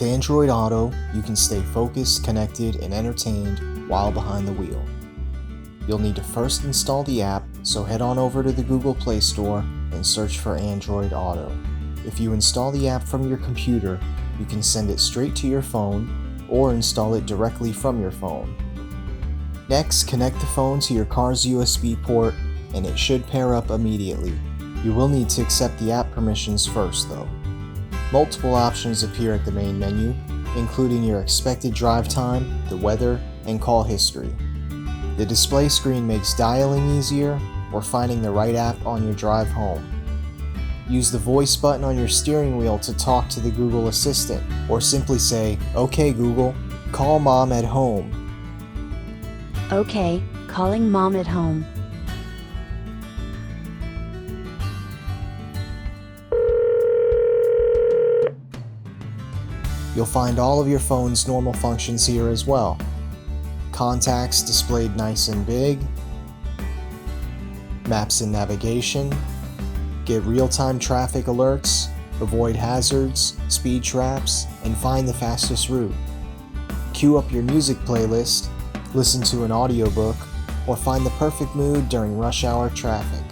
With Android Auto, you can stay focused, connected, and entertained while behind the wheel. You'll need to first install the app, so head on over to the Google Play Store and search for Android Auto. If you install the app from your computer, you can send it straight to your phone or install it directly from your phone. Next, connect the phone to your car's USB port and it should pair up immediately. You will need to accept the app permissions first though. Multiple options appear at the main menu, including your expected drive time, the weather, and call history. The display screen makes dialing easier or finding the right app on your drive home. Use the voice button on your steering wheel to talk to the Google Assistant, or simply say, "Okay Google, call Mom at home." Okay, calling Mom at home. You'll find all of your phone's normal functions here as well. Contacts displayed nice and big, maps and navigation, get real-time traffic alerts, avoid hazards, speed traps, and find the fastest route. Queue up your music playlist, listen to an audiobook, or find the perfect mood during rush hour traffic.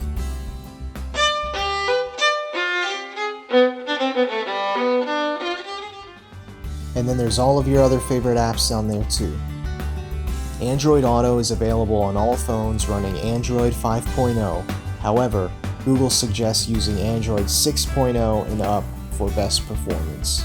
And then there's all of your other favorite apps down there too. Android Auto is available on all phones running Android 5.0. However, Google suggests using Android 6.0 and up for best performance.